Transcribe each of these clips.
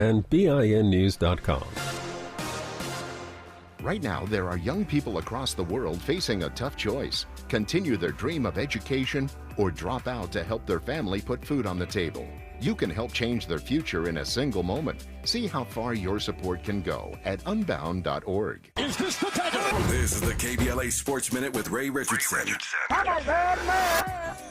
and BINnews.com. Right now, there are young people across the world facing a tough choice: continue their dream of education or drop out to help their family put food on the table. You can help change their future in a single moment. See how far your support can go at unbound.org. Is this the title? This is the KBLA Sports Minute with Ray Richardson.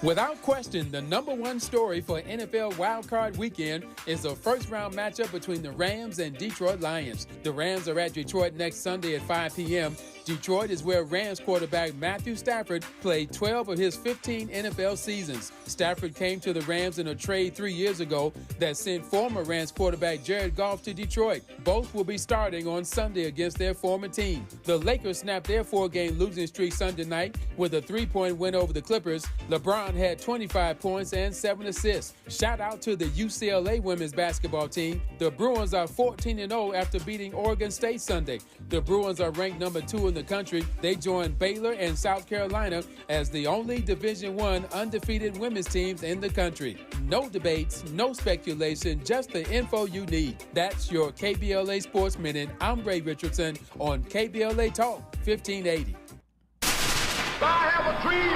Without question, the number one story for NFL Wildcard Weekend is the first-round matchup between the Rams and Detroit Lions. The Rams are at Detroit next Sunday at 5 p.m. Detroit is where Rams quarterback Matthew Stafford played 12 of his 15 NFL seasons. Stafford came to the Rams in a trade 3 years ago that sent former Rams quarterback Jared Goff to Detroit. Both will be starting on Sunday against their former team. The Lakers snapped their 4-game losing streak Sunday night with a 3-point win over the Clippers. LeBron had 25 points and 7 assists. Shout out to the UCLA women's basketball team. The Bruins are 14-0 after beating Oregon State Sunday. The Bruins are ranked number 2 in the country. They joined Baylor and South Carolina as the only Division I undefeated women's teams in the country. No debates, no speculation, just the info you need. That's your KBLA Sports Minute. I'm Ray Richardson on KBLA Talk 1580. I have a dream.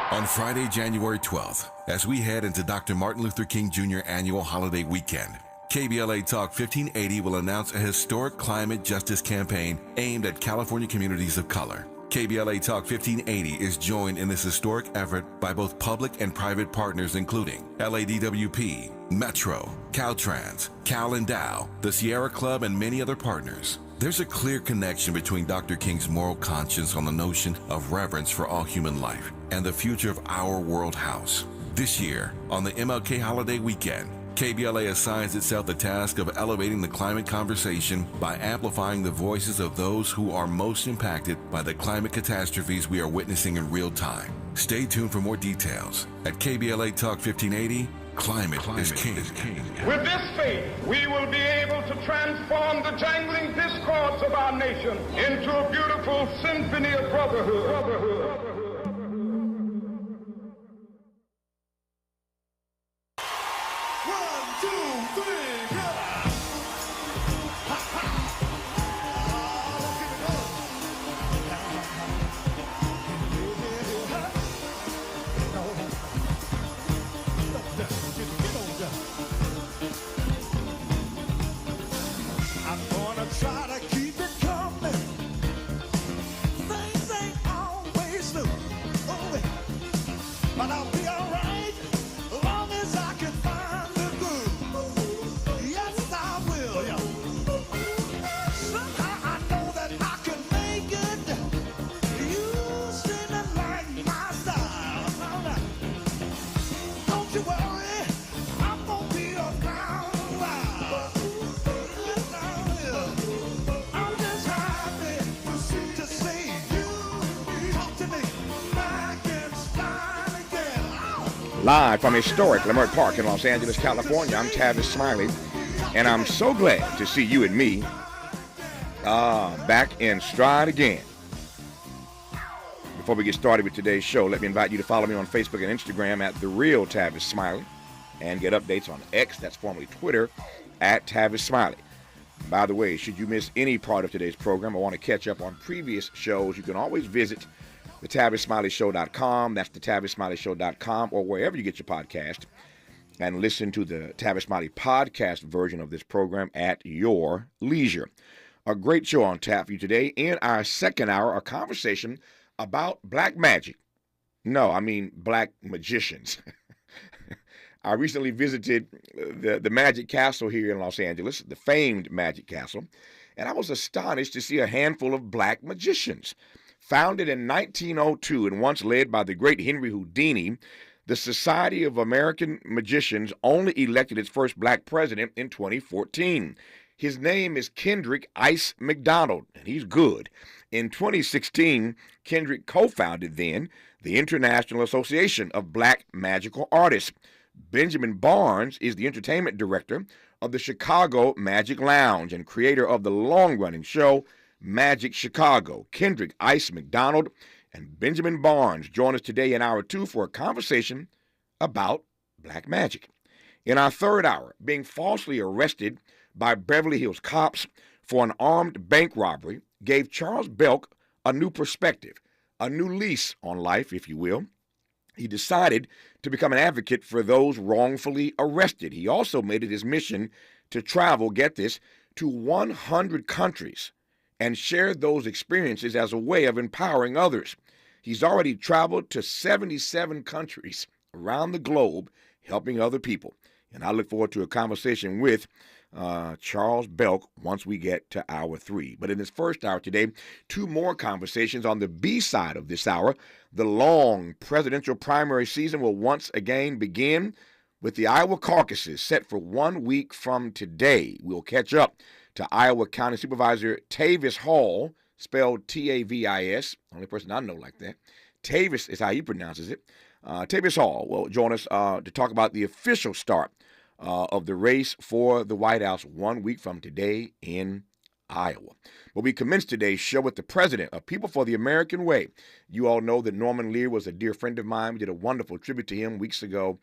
On Friday, January 12th, as we head into Dr. Martin Luther King Jr. annual holiday weekend, KBLA Talk 1580 will announce a historic climate justice campaign aimed at California communities of color. KBLA Talk 1580 is joined in this historic effort by both public and private partners including LADWP, Metro, Caltrans, Cal Endow, the Sierra Club, and many other partners. There's a clear connection between Dr. King's moral conscience on the notion of reverence for all human life and the future of our world house. This year, on the MLK holiday weekend, KBLA assigns itself the task of elevating the climate conversation by amplifying the voices of those who are most impacted by the climate catastrophes we are witnessing in real time. Stay tuned for more details. At KBLA Talk 1580, Climate is King. With this faith, we will be able to transform the jangling discords of our nation into a beautiful symphony of brotherhood. Live from historic Leimert Park in Los Angeles, California, I'm Tavis Smiley, and I'm so glad to see you and me back in stride again. Before we get started with today's show, let me invite you to follow me on Facebook and Instagram at The Real Tavis Smiley and get updates on X, that's formerly Twitter, at Tavis Smiley. By the way, should you miss any part of today's program or want to catch up on previous shows, you can always visit TheTavisSmileyShow.com. That's TheTavisSmileyShow.com, or wherever you get your podcast, and listen to the Tavis Smiley podcast version of this program at your leisure. A great show on tap for you today. In our second hour, a conversation about black magic. No, I mean black magicians. I recently visited the Magic Castle here in Los Angeles, the famed Magic Castle, and I was astonished to see a handful of black magicians. Founded in 1902 and once led by the great Henry Houdini, the Society of American Magicians only elected its first black president in 2014. His name is Kendrick Ice McDonald, and he's good. In 2016, Kendrick co-founded then the International Association of Black Magical Artists. Benjamin Barnes is the entertainment director of the Chicago Magic Lounge and creator of the long-running show Magic Chicago. Kendrick Ice McDonald and Benjamin Barnes join us today in hour 2 for a conversation about black magic. In our third hour, being falsely arrested by Beverly Hills cops for an armed bank robbery gave Charles Belk a new perspective, a new lease on life, if you will. He decided to become an advocate for those wrongfully arrested. He also made it his mission to travel, get this, to 100 countries and share those experiences as a way of empowering others. He's already traveled to 77 countries around the globe helping other people. And I look forward to a conversation with Charles Belk once we get to hour 3. But in this first hour today, 2 more conversations on the B side of this hour. The long presidential primary season will once again begin with the Iowa caucuses set for 1 week from today. We'll catch up to Iowa County Supervisor Tavis Hall, spelled Tavis, only person I know like that. Tavis is how he pronounces it. Tavis Hall will join us to talk about the official start of the race for the White House 1 week from today in Iowa. But we commenced today's show with the president of People for the American Way. You all know that Norman Lear was a dear friend of mine. We did a wonderful tribute to him weeks ago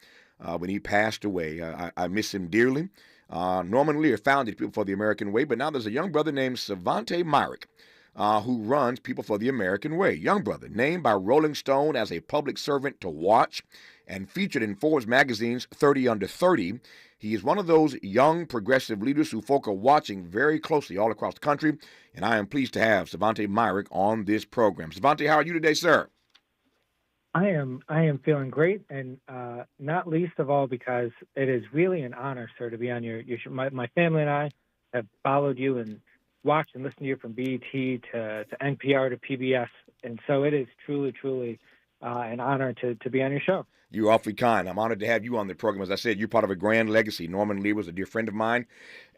when he passed away. I miss him dearly. Norman Lear founded People for the American Way, but now there's a young brother named Savante Myrick who runs People for the American Way. Young brother, named by Rolling Stone as a public servant to watch and featured in Forbes magazine's 30 Under 30. He is one of those young progressive leaders who folk are watching very closely all across the country, and I am pleased to have Savante Myrick on this program. Savante, how are you today, sir? I am feeling great, and not least of all because it is really an honor, sir, to be on your show. My family and I have followed you and watched and listened to you from BET to NPR to PBS, and so it is truly an honor to be on your show. You're awfully kind. I'm honored to have you on the program. As I said, you're part of a grand legacy. Norman Lear was a dear friend of mine,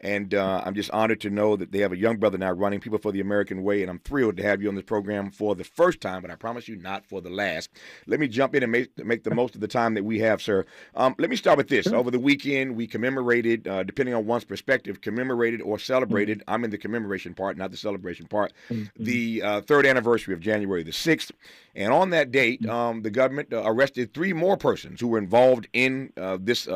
and I'm just honored to know that they have a young brother now running People for the American Way, and I'm thrilled to have you on this program for the first time, but I promise you not for the last. Let me jump in and make the most of the time that we have, sir. Let me start with this. Over the weekend, we commemorated, depending on one's perspective, commemorated or celebrated. I'm in the commemoration part, not the celebration part, the third anniversary of January the 6th. And on that date, the government arrested 3 more persons who were involved in this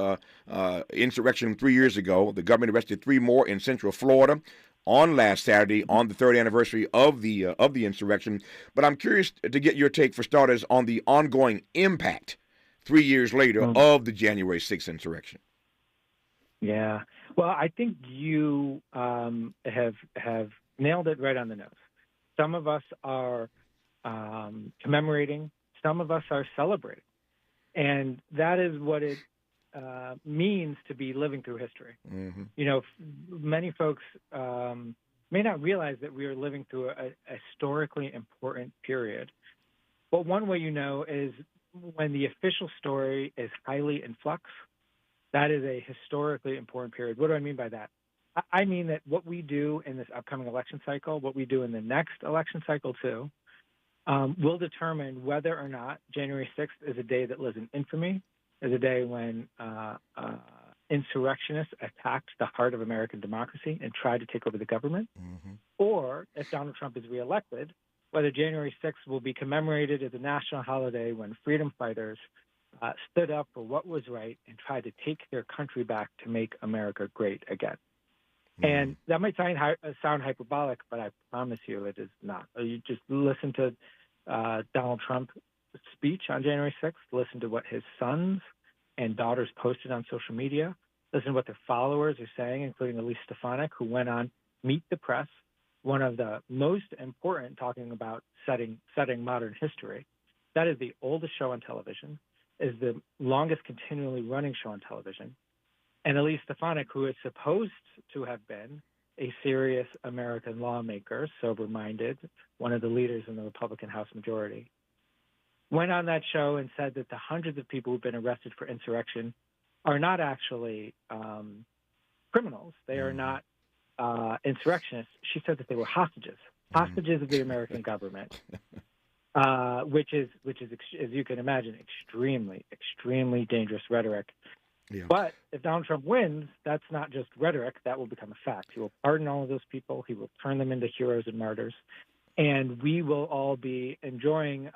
insurrection 3 years ago. The government arrested 3 more in Central Florida on last Saturday on the third anniversary of the insurrection. But I'm curious to get your take, for starters, on the ongoing impact 3 years later of the January 6th insurrection. Yeah. Well, I think you have nailed it right on the nose. Some of us are commemorating. Some of us are celebrating. And that is what it means to be living through history. Mm-hmm. You know, many folks may not realize that we are living through a historically important period. But one way you know is when the official story is highly in flux. That is a historically important period. What do I mean by that? I mean that what we do in this upcoming election cycle, what we do in the next election cycle too, will determine whether or not January 6th is a day that lives in infamy, is a day when insurrectionists attacked the heart of American democracy and tried to take over the government, or if Donald Trump is reelected, whether January 6th will be commemorated as a national holiday when freedom fighters stood up for what was right and tried to take their country back to make America great again. And that might sound hyperbolic, but I promise you it is not. You just listen to Donald Trump's speech on January 6th, listen to what his sons and daughters posted on social media, listen to what their followers are saying, including Elise Stefanik, who went on Meet the Press, one of the most important, talking about setting modern history. That is the oldest show on television, is the longest continually running show on television. And Elise Stefanik, who is supposed to have been a serious American lawmaker, sober-minded, one of the leaders in the Republican House majority, went on that show and said that the hundreds of people who've been arrested for insurrection are not actually criminals. They are not insurrectionists. She said that they were hostages of the American government, which is, as you can imagine, extremely dangerous rhetoric. Yeah. But if Donald Trump wins, that's not just rhetoric. That will become a fact. He will pardon all of those people. He will turn them into heroes and martyrs. And we will all be enjoying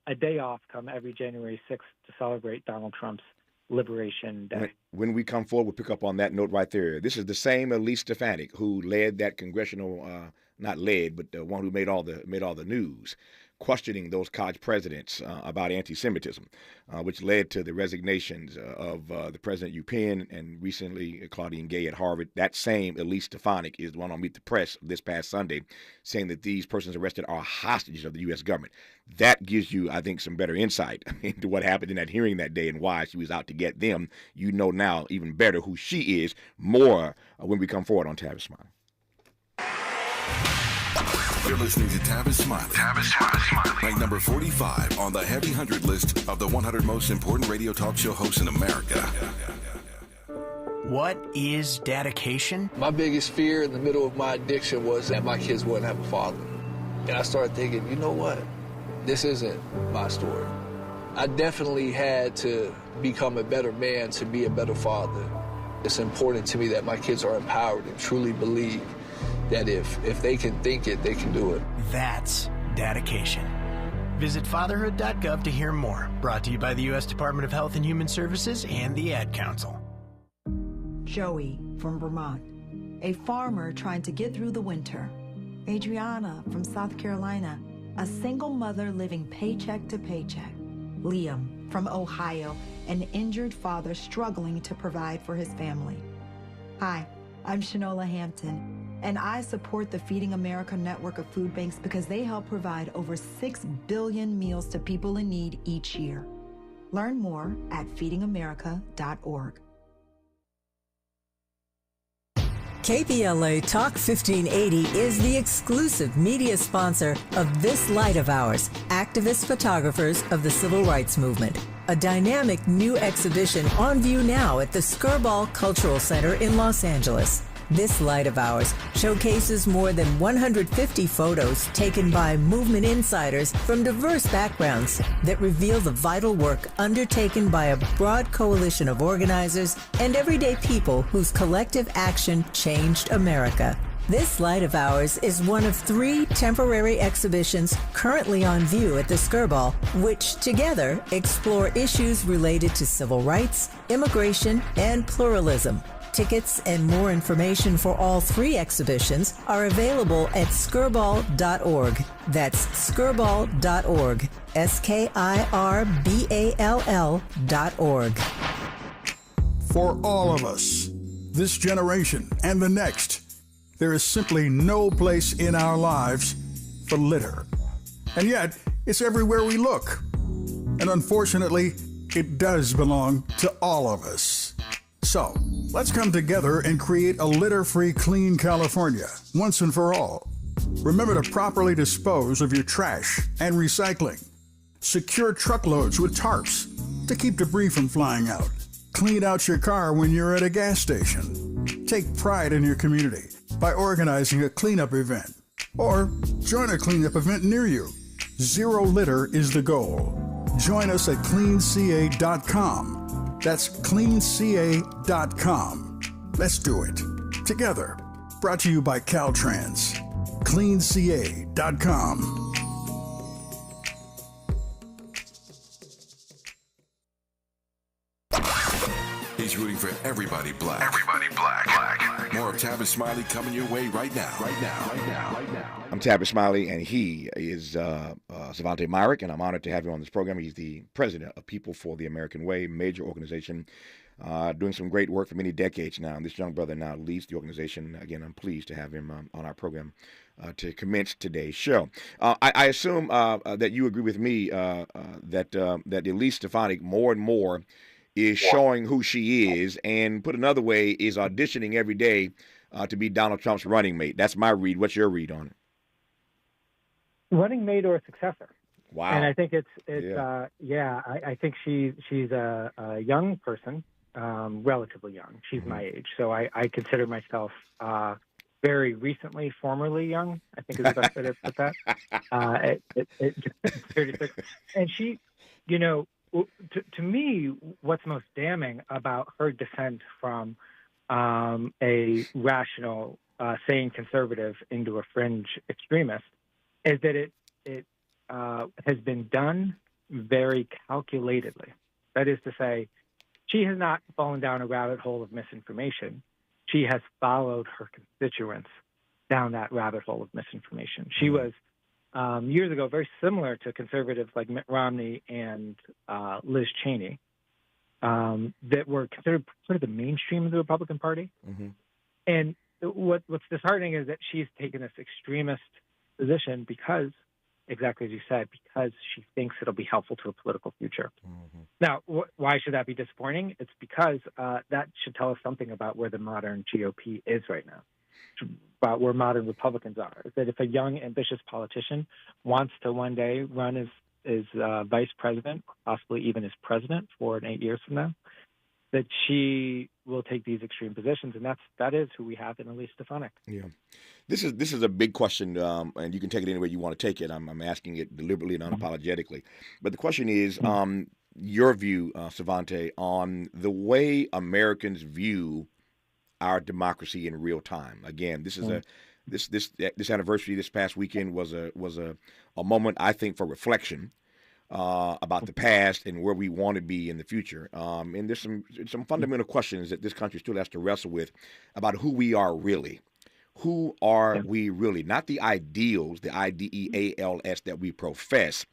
a day off come every January 6th to celebrate Donald Trump's Liberation Day. When we come forward, we'll pick up on that note right there. This is the same Elise Stefanik who led that congressional, not led, but the one who made all the news, questioning those college presidents about anti-Semitism, which led to the resignations of the President U Penn and recently Claudine Gay at Harvard. That same Elise Stefanik is the one on Meet the Press this past Sunday, saying that these persons arrested are hostages of the U.S. government. That gives you, I think, some better insight into what happened in that hearing that day and why she was out to get them. You know now even better who she is, more when we come forward on Tavis Smiley. You're listening to Tavis Smiley. Tavis Smiley. Ranked number 45 on the Heavy 100 list of the 100 most important radio talk show hosts in America. What is dedication? My biggest fear in the middle of my addiction was that my kids wouldn't have a father. And I started thinking, you know what? This isn't my story. I definitely had to become a better man to be a better father. It's important to me that my kids are empowered and truly believe that if they can think it, they can do it. That's dedication. Visit fatherhood.gov to hear more. Brought to you by the U.S. Department of Health and Human Services and the Ad Council. Joey from Vermont, a farmer trying to get through the winter. Adriana from South Carolina, a single mother living paycheck to paycheck. Liam from Ohio, an injured father struggling to provide for his family. Hi, I'm Shanola Hampton, and I support the Feeding America network of food banks because they help provide over 6 billion meals to people in need each year. Learn more at feedingamerica.org. KBLA Talk 1580 is the exclusive media sponsor of This Light of Ours, activist photographers of the Civil Rights Movement, a dynamic new exhibition on view now at the Skirball Cultural Center in Los Angeles. This Light of Ours showcases more than 150 photos taken by movement insiders from diverse backgrounds that reveal the vital work undertaken by a broad coalition of organizers and everyday people whose collective action changed America. This Light of Ours is one of 3 temporary exhibitions currently on view at the Skirball, which together explore issues related to civil rights, immigration, and pluralism. Tickets and more information for all 3 exhibitions are available at skirball.org. That's skirball.org. SKIRBALL.org. For all of us, this generation and the next, there is simply no place in our lives for litter. And yet, it's everywhere we look. And unfortunately, it does belong to all of us. So, let's come together and create a litter-free, clean California, once and for all. Remember to properly dispose of your trash and recycling. Secure truckloads with tarps to keep debris from flying out. Clean out your car when you're at a gas station. Take pride in your community by organizing a cleanup event. Or join a cleanup event near you. Zero litter is the goal. Join us at cleanca.com. That's cleanca.com. Let's do it together. Brought to you by Caltrans. cleanca.com. He's rooting for everybody black. Everybody black. More of Tavis Smiley coming your way right now. I'm Tavis Smiley, and he is Savante Myrick, and I'm honored to have him on this program. He's the president of People for the American Way, major organization, doing some great work for many decades now. And this young brother now leads the organization. Again, I'm pleased to have him on our program to commence today's show. I assume that you agree with me that Elise Stefanik more and more is showing who she is, and put another way, is auditioning every day to be Donald Trump's running mate. That's my read. What's your read on it? Running mate or a successor. Wow. And I think I think she's a young person, relatively young. She's my age. So I consider myself very recently, formerly young, I think is the best way to put that. At 36. And she, you know, to me, what's most damning about her descent from a rational, sane conservative into a fringe extremist is that it has been done very calculatedly. That is to say, she has not fallen down a rabbit hole of misinformation. She has followed her constituents down that rabbit hole of misinformation. She was, years ago, very similar to conservatives like Mitt Romney and Liz Cheney, that were considered sort of the mainstream of the Republican Party. And what's disheartening is that she's taken this extremist position because, exactly as you said, because she thinks it'll be helpful to a political future. Now, why should that be disappointing? It's because that should tell us something about where the modern GOP is right now, about where modern Republicans are. That if a young, ambitious politician wants to one day run as vice president, possibly even as president 4 and 8 years from now, that she will take these extreme positions, and that is who we have in Elise Stefanik. Yeah, this is a big question, and you can take it any way you want to take it. I'm asking it deliberately and unapologetically, but the question is your view, Savante, on the way Americans view our democracy in real time. Again, this is this anniversary this past weekend was a moment, I think, for reflection. About the past and where we want to be in the future. And there's some fundamental questions that this country still has to wrestle with about who we are really. Who are we really? Not the ideals, the IDEALS that we profess,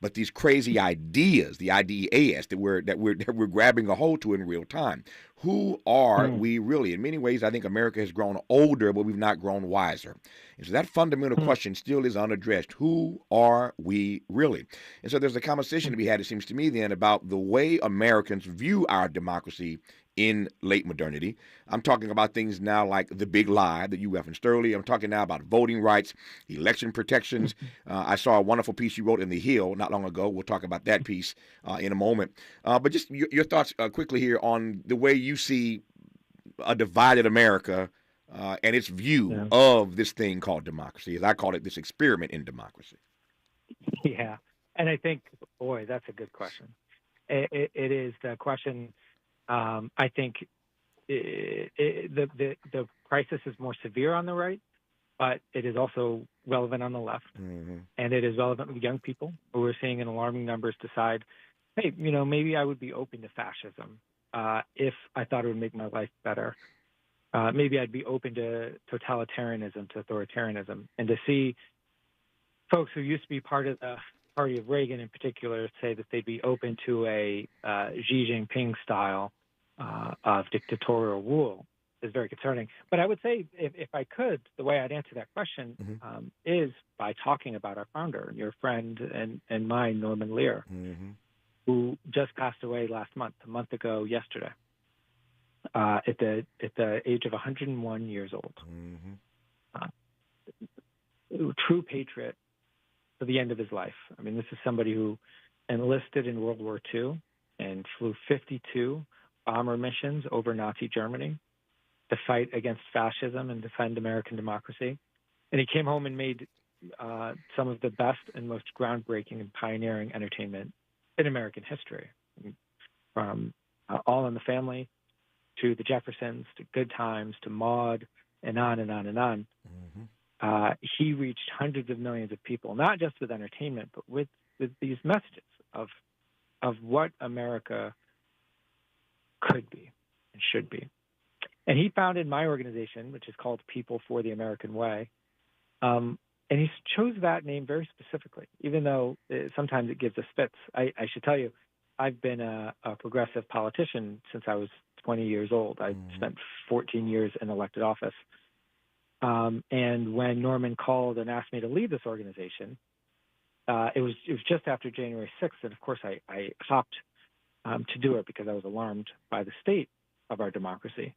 but these crazy ideas, the IDEAS that we're grabbing a hold to in real time. Who are we really? In many ways, I think America has grown older, but we've not grown wiser. And so that fundamental question still is unaddressed. Who are we really? And so there's a conversation to be had, it seems to me, then, about the way Americans view our democracy in late modernity. I'm talking about things now like the big lie that you referenced earlier. I'm talking now about voting rights, election protections. I saw a wonderful piece you wrote in The Hill not long ago. We'll talk about that piece in a moment. But just your thoughts quickly here on the way you see a divided America and its view of this thing called democracy, as I call it, this experiment in democracy. Yeah, and I think, boy, that's a good question. It is the question. I think the crisis is more severe on the right, but it is also relevant on the left, and it is relevant with young people who are seeing in alarming numbers decide, hey, maybe I would be open to fascism if I thought it would make my life better. Maybe I'd be open to totalitarianism, to authoritarianism, and to see folks who used to be part of the party of Reagan in particular say that they'd be open to a Xi Jinping style of dictatorial rule is very concerning. But I would say, if I could, the way I'd answer that question is by talking about our founder, your friend and mine, Norman Lear, who just passed away a month ago yesterday, at the age of 101 years old. True patriot to the end of his life. I mean, this is somebody who enlisted in World War II and flew 52 bomber missions over Nazi Germany to fight against fascism and defend American democracy. And he came home and made some of the best and most groundbreaking and pioneering entertainment in American history, from All in the Family to The Jeffersons to Good Times to Maude and on and on and on. He reached hundreds of millions of people, not just with entertainment, but with these messages of what America could be and should be. And he founded my organization, which is called People for the American Way. And he chose that name very specifically, even though sometimes it gives us fits. I should tell you, I've been a progressive politician since I was 20 years old. I spent 14 years in elected office. And when Norman called and asked me to lead this organization, it was just after January 6th. And of course, I hopped to do it because I was alarmed by the state of our democracy.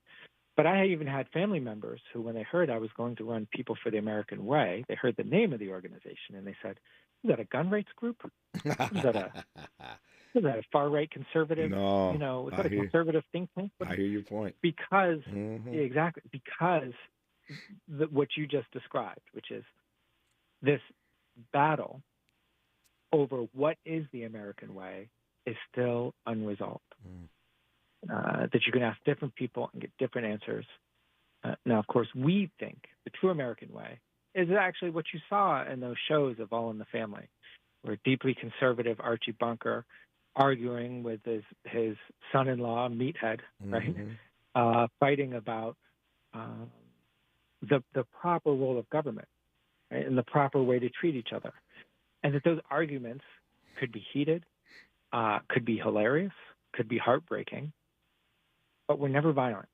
But I even had family members who, when they heard I was going to run People for the American Way, they heard the name of the organization and they said, is that a gun rights group? Is that a far-right conservative? No, is that a conservative think tank? I hear your point. Because, exactly, because what you just described, which is this battle over what is the American way, is still unresolved. That you can ask different people and get different answers. Now, of course, we think the true American way is actually what you saw in those shows of All in the Family, where deeply conservative Archie Bunker arguing with his son-in-law, Meathead, right? Fighting about the proper role of government, right? And the proper way to treat each other. And that those arguments could be heated, could be hilarious, could be heartbreaking, but were never violent.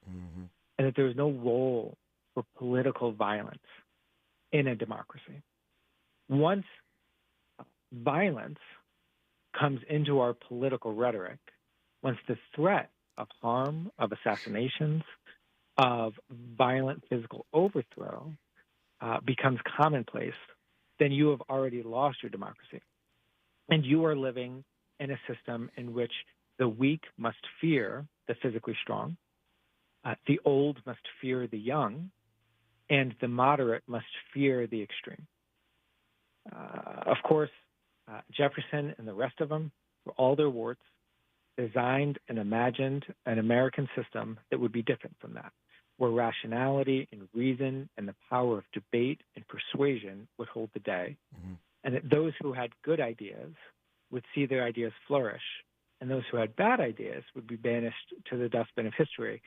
And that there was no role for political violence in a democracy. Once violence comes into our political rhetoric, once the threat of harm, of assassinations, of violent physical overthrow becomes commonplace, then you have already lost your democracy. And you are living in a system in which the weak must fear the physically strong, the old must fear the young, and the moderate must fear the extreme. Of course, Jefferson and the rest of them, for all their warts, designed and imagined an American system that would be different from that, where rationality and reason and the power of debate and persuasion would hold the day, and that those who had good ideas would see their ideas flourish, and those who had bad ideas would be banished to the dustbin of history,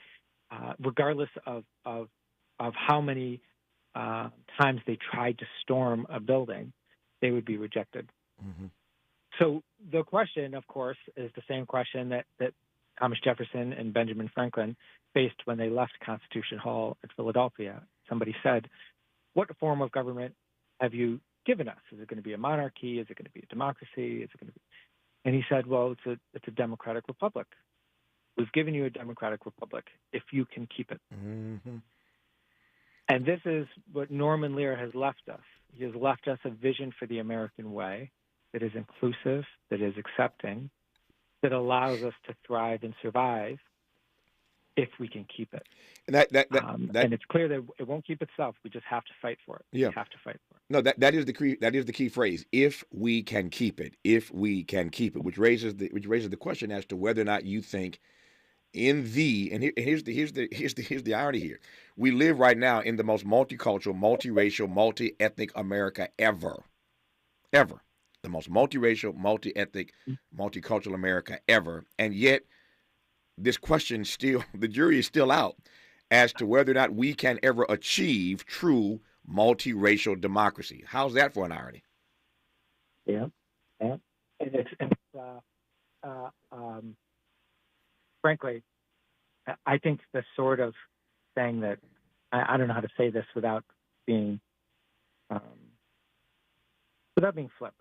regardless of how many times they tried to storm a building, they would be rejected. So the question, of course, is the same question that Thomas Jefferson and Benjamin Franklin faced when they left Constitution Hall at Philadelphia. Somebody said, what form of government have you given us? Is it going to be a monarchy? Is it going to be a democracy? Is it going to be... And he said, well, it's a democratic republic. We've given you a democratic republic if you can keep it. And this is what Norman Lear has left us. He has left us a vision for the American way that is inclusive, that is accepting, that allows us to thrive and survive if we can keep it. And and it's clear that it won't keep itself. We just have to fight for it. Yeah. We have to fight for it. No, that is the key phrase. If we can keep it, if we can keep it, which raises the question as to whether or not you think here's the irony here. We live right now in the most multicultural, multiracial, multi-ethnic America ever. The most multiracial, multi-ethnic, multicultural America ever. And yet this question the jury is still out as to whether or not we can ever achieve true multiracial democracy. How's that for an irony? Yeah. And it's frankly, I think the sort of thing that I don't know how to say this without being flip,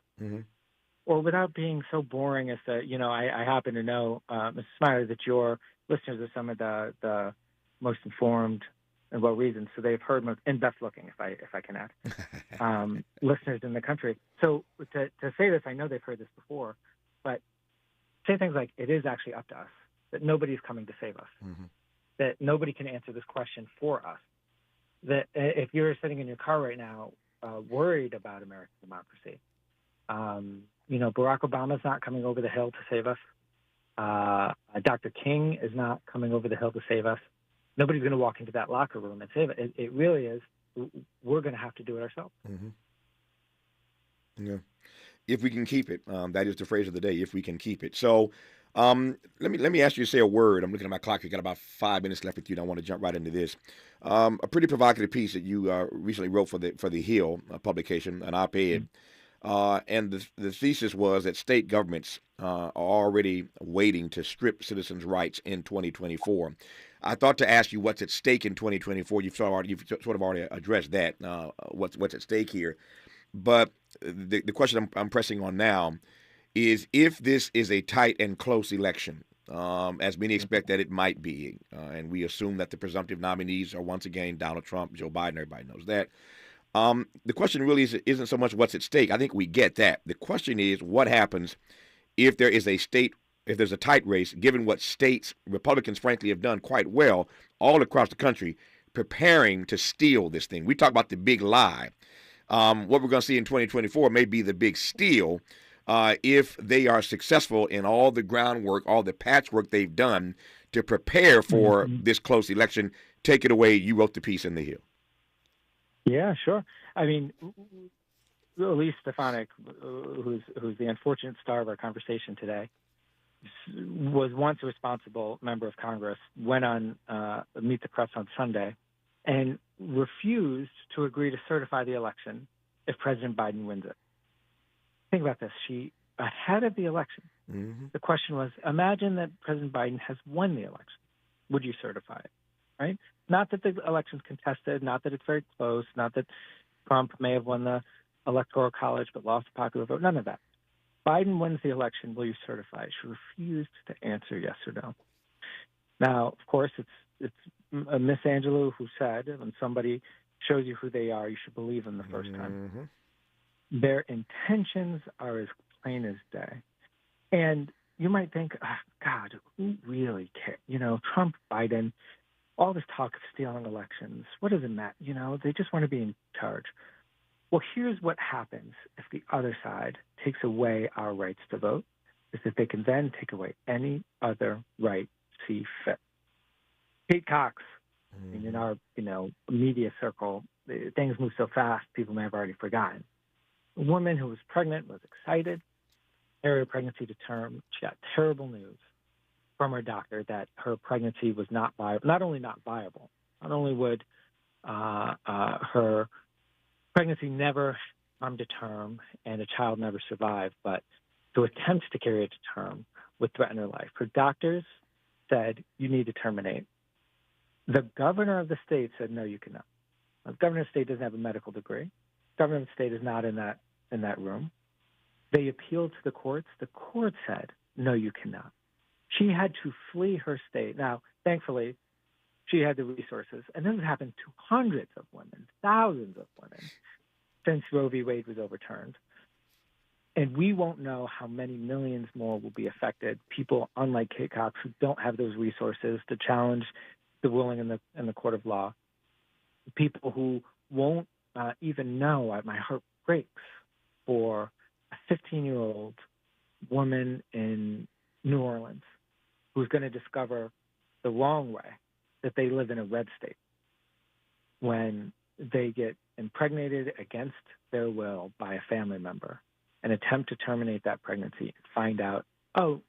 or without being so boring as to, I happen to know, Mrs. Smiley, that your listeners are some of the most informed and well-reasoned, so they've heard most, and best-looking, if I can add, listeners in the country. So to say this, I know they've heard this before, but say things like, it is actually up to us, that nobody's coming to save us, that nobody can answer this question for us, that if you're sitting in your car right now worried about American democracy, Barack Obama's not coming over the hill to save us. Dr. King is not coming over the hill to save us. Nobody's going to walk into that locker room and save it. It really is. We're going to have to do it ourselves. Yeah. If we can keep it, that is the phrase of the day. If we can keep it. So, let me ask you to say a word. I'm looking at my clock. We got about 5 minutes left with you, and I want to jump right into this. A pretty provocative piece that you recently wrote for the Hill publication, an op-ed. And the thesis was that state governments are already waiting to strip citizens' rights in 2024. I thought to ask you what's at stake in 2024. You've sort of already addressed that. What's at stake here, but the question I'm pressing on now is if this is a tight and close election, as many expect that it might be, and we assume that the presumptive nominees are once again Donald Trump, Joe Biden. Everybody knows that. The question really isn't so much what's at stake. I think we get that. The question is what happens if there's a tight race, given what states Republicans, frankly, have done quite well all across the country preparing to steal this thing. We talk about the big lie. What we're going to see in 2024 may be the big steal if they are successful in all the groundwork, all the patchwork they've done to prepare for this close election. Take it away. You wrote the piece in the Hill. Yeah, sure. I mean, Elise Stefanik, who's the unfortunate star of our conversation today, was once a responsible member of Congress, went on Meet the Press on Sunday, and refused to agree to certify the election if President Biden wins it. Think about this. She, ahead of the election, the question was, imagine that President Biden has won the election. Would you certify it? Right? Not that the election's contested, not that it's very close, not that Trump may have won the Electoral College but lost the popular vote, none of that. Biden wins the election, will you certify it? She refused to answer yes or no. Now, of course, it's Miss Angelou who said, when somebody shows you who they are, you should believe them the first time. Their intentions are as plain as day. And you might think, oh, God, who really cares? You know, Trump, Biden, all this talk of stealing elections, what does it matter? You know, they just want to be in charge. Well, here's what happens if the other side takes away our rights to vote, is that they can then take away any other right see fit. Kate Cox, in our, media circle, things move so fast, people may have already forgotten. A woman who was pregnant, was excited, carried her pregnancy to term. She got terrible news from her doctor that her pregnancy was not viable. Not only not viable, not only would her pregnancy never come to term and a child never survive, but to attempt to carry it to term would threaten her life. Her doctors said, you need to terminate. The governor of the state said, no, you cannot. The governor of the state doesn't have a medical degree. The governor of the state is not in that room. They appealed to the courts. The court said, no, you cannot. She had to flee her state. Now, thankfully, she had the resources. And this has happened to hundreds of women, thousands of women, since Roe v. Wade was overturned. And we won't know how many millions more will be affected. People, unlike Kate Cox, who don't have those resources to challenge the ruling in the court of law. People who won't even know. My heart breaks for a 15-year-old woman in New Orleans who's going to discover the wrong way that they live in a red state when they get impregnated against their will by a family member and attempt to terminate that pregnancy and find out, oh,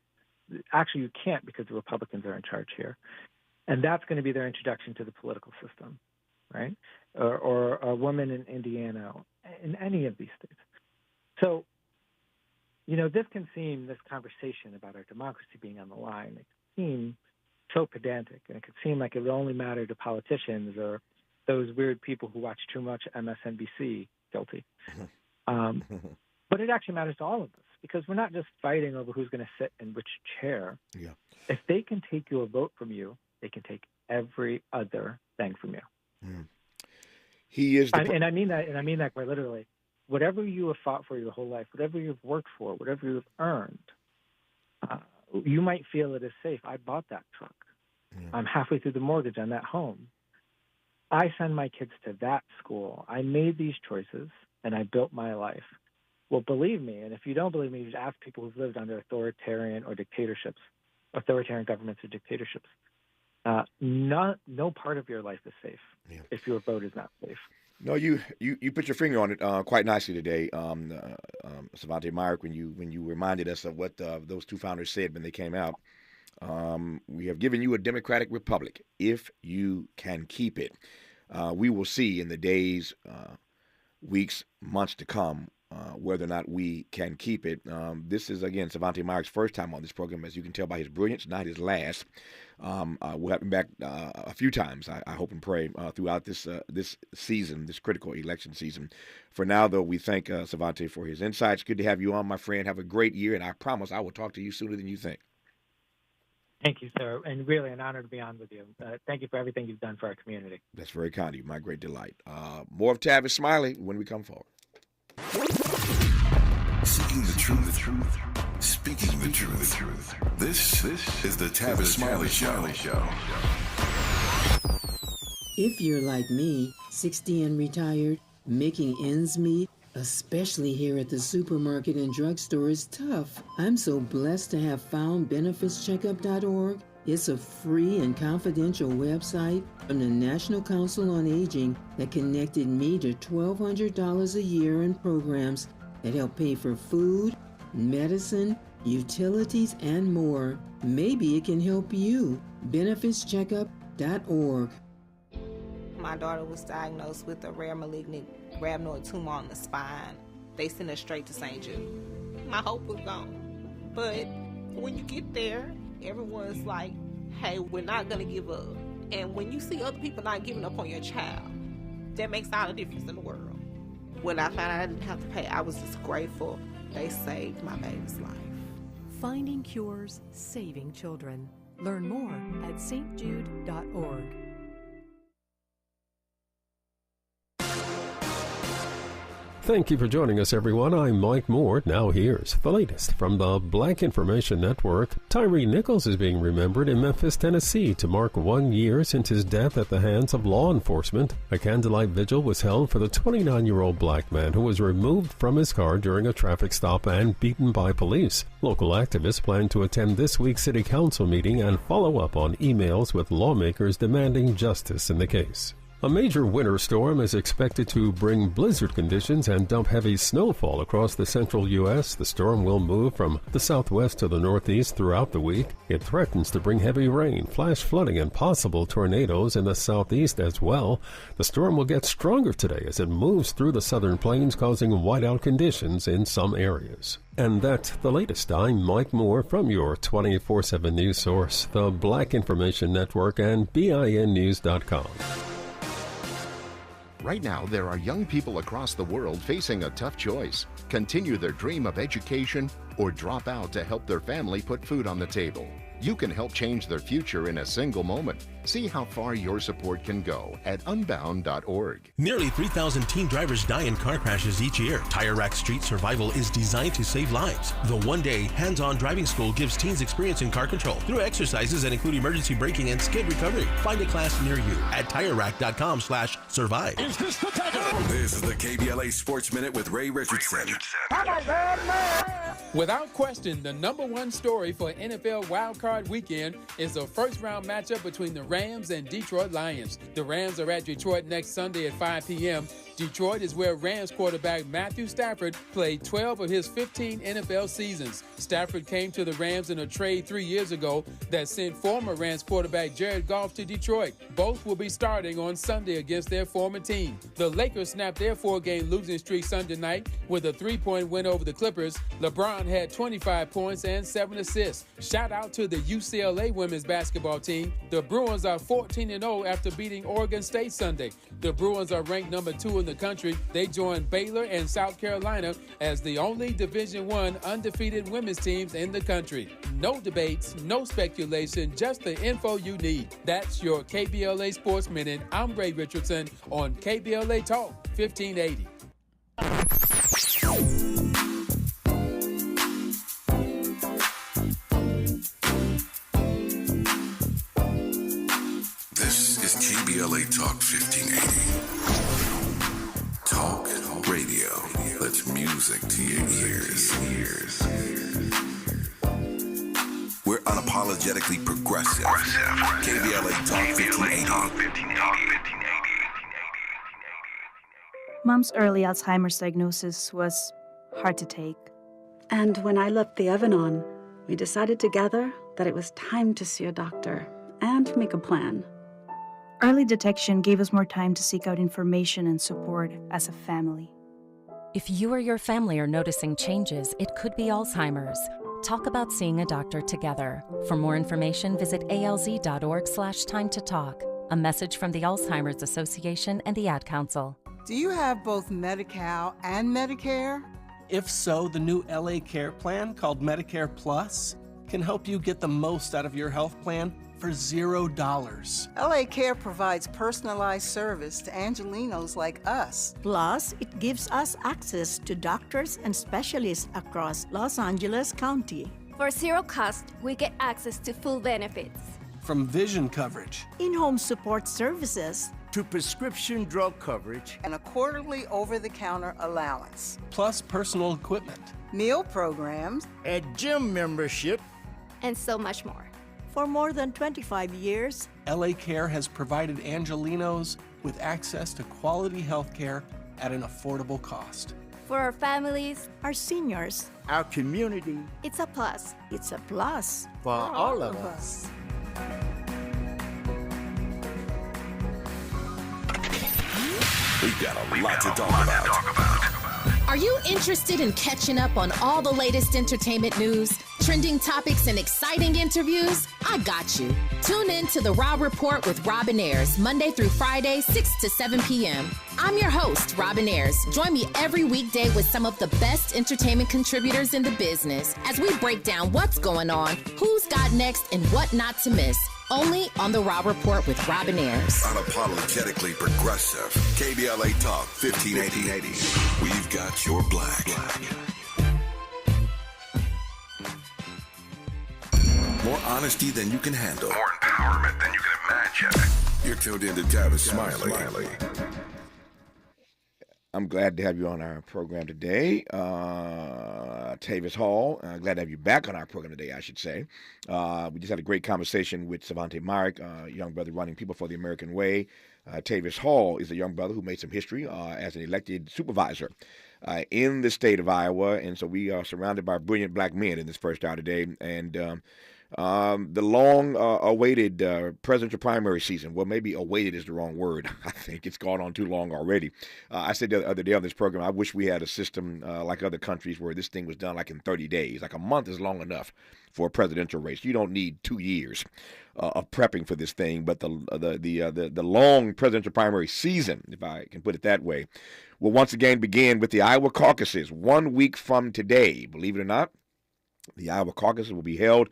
actually you can't because the Republicans are in charge here. And that's going to be their introduction to the political system, right? Or a woman in Indiana, in any of these states. So, this conversation about our democracy being on the line, it can seem so pedantic, and it could seem like it would only matter to politicians or those weird people who watch too much MSNBC, guilty. But it actually matters to all of us, because we're not just fighting over who's going to sit in which chair. Yeah. If they can take your vote from you, they can take every other thing from you. He is, and I mean that quite literally. Whatever you have fought for your whole life, whatever you've worked for, whatever you've earned, you might feel it is safe. I bought that truck. I'm halfway through the mortgage on that home. I send my kids to that school. I made these choices, and I built my life. Well, believe me, and if you don't believe me, just ask people who've lived under authoritarian governments or dictatorships. No part of your life is safe if your vote is not safe. No, you put your finger on it quite nicely today, Svante Myrick, when you reminded us of what those two founders said when they came out. We have given you a democratic republic if you can keep it. We will see in the days, weeks, months to come whether or not we can keep it. This is, again, Svante Myrick's first time on this program. As you can tell by his brilliance, not his last. We'll have him back a few times, I hope and pray, throughout this season, this critical election season. For now, though, we thank Svante for his insights. Good to have you on, my friend. Have a great year, and I promise I will talk to you sooner than you think. Thank you, sir, and really an honor to be on with you. Thank you for everything you've done for our community. That's very kind of you. My great delight. More of Tavis Smiley when we come forward. Seeking the truth. Speaking the truth. This is the Tavis Smiley Show. If you're like me, 60 and retired, making ends meet, especially here at the supermarket and drugstore, is tough. I'm so blessed to have found benefitscheckup.org. It's a free and confidential website from the National Council on Aging that connected me to $1,200 a year in programs that help pay for food, medicine, utilities, and more. Maybe it can help you. BenefitsCheckup.org. My daughter was diagnosed with a rare malignant rhabdoid tumor on the spine. They sent her straight to St. Jude. My hope was gone. But when you get there, everyone's like, hey, we're not going to give up. And when you see other people not giving up on your child, that makes all the difference in the world. When I found out I didn't have to pay, I was just grateful. They saved my baby's life. Finding cures, saving children. Learn more at stjude.org. Thank you for joining us, everyone. I'm Mike Moore. Now here's the latest from the Black Information Network. Tyree Nichols is being remembered in Memphis, Tennessee to mark 1 year since his death at the hands of law enforcement. A candlelight vigil was held for the 29-year-old black man who was removed from his car during a traffic stop and beaten by police. Local activists plan to attend this week's city council meeting and follow up on emails with lawmakers demanding justice in the case. A major winter storm is expected to bring blizzard conditions and dump heavy snowfall across the central U.S. The storm will move from the southwest to the northeast throughout the week. It threatens to bring heavy rain, flash flooding, and possible tornadoes in the southeast as well. The storm will get stronger today as it moves through the southern plains, causing whiteout conditions in some areas. And that's the latest. I'm Mike Moore from your 24/7 news source, the Black Information Network and BINnews.com. Right now, there are young people across the world facing a tough choice: continue their dream of education or drop out to help their family put food on the table. You can help change their future in a single moment. See how far your support can go at unbound.org. Nearly 3,000 teen drivers die in car crashes each year. Tire Rack Street Survival is designed to save lives. The one-day hands-on driving school gives teens experience in car control through exercises that include emergency braking and skid recovery. Find a class near you at TireRack.com/survive. Is this the time? This is the KBLA Sports Minute with Ray Richardson. Without question, the #1 story for NFL Wildcard Weekend is the first-round matchup between the Rams and Detroit Lions. The Rams are at Detroit next Sunday at 5 p.m. Detroit is where Rams quarterback Matthew Stafford played 12 of his 15 NFL seasons. Stafford came to the Rams in a trade 3 years ago that sent former Rams quarterback Jared Goff to Detroit. Both will be starting on Sunday against their former team. The Lakers snapped their 4-game losing streak Sunday night with a 3-point win over the Clippers. LeBron had 25 points and 7 assists. Shout out to the UCLA women's basketball team. The Bruins are 14-0 after beating Oregon State Sunday. The Bruins are ranked number 2 in the country. They joined Baylor and South Carolina as the only Division I undefeated women's teams in the country. No debates, no speculation, just the info you need. That's your KBLA Sports Minute. I'm Ray Richardson on KBLA Talk 1580. This is KBLA Talk 1580. Talk radio. That's music to your ears. We're unapologetically progressive. KBLA Talk 1580. Mom's early Alzheimer's diagnosis was hard to take. And when I left the oven on, we decided together that it was time to see a doctor and make a plan. Early detection gave us more time to seek out information and support as a family. If you or your family are noticing changes, it could be Alzheimer's. Talk about seeing a doctor together. For more information, visit alz.org/time to talk. A message from the Alzheimer's Association and the Ad Council. Do you have both Medi-Cal and Medicare? If so, the new LA Care plan called Medicare Plus can help you get the most out of your health plan for $0. LA Care provides personalized service to Angelinos like us. Plus, it gives us access to doctors and specialists across Los Angeles County. For zero cost, we get access to full benefits. From vision coverage, in-home support services, to prescription drug coverage, and a quarterly over-the-counter allowance. Plus personal equipment, meal programs, a gym membership, and so much more. For more than 25 years, LA Care has provided Angelinos with access to quality health care at an affordable cost. For our families, our seniors, our community, it's a plus. It's a plus for all of us. We've got a lot to talk about. Are you interested in catching up on all the latest entertainment news, trending topics, and exciting interviews? I got you. Tune in to The Raw Report with Robin Ayers, Monday through Friday, 6 to 7 p.m. I'm your host, Robin Ayers. Join me every weekday with some of the best entertainment contributors in the business as we break down what's going on, who's got next, and what not to miss. Only on The Raw Report with Robin Ayers. Unapologetically progressive. KBLA Talk 1580. We've got your black. More honesty than you can handle. More empowerment than you can imagine. You're tuned in to Tavis Smiley. I'm glad to have you on our program today. Tavis Hall, glad to have you back on our program today, I should say. We just had a great conversation with Savante Myrick, young brother running People for the American Way. Tavis Hall is a young brother who made some history as an elected supervisor in the state of Iowa. And so we are surrounded by brilliant black men in this first hour today. And the long-awaited presidential primary season, well, maybe awaited is the wrong word. I think it's gone on too long already. I said the other day on this program, I wish we had a system like other countries where this thing was done like in 30 days. Like a month is long enough for a presidential race. You don't need 2 years of prepping for this thing. But the long presidential primary season, if I can put it that way, will once again begin with the Iowa caucuses 1 week from today. Believe it or not, the Iowa caucuses will be held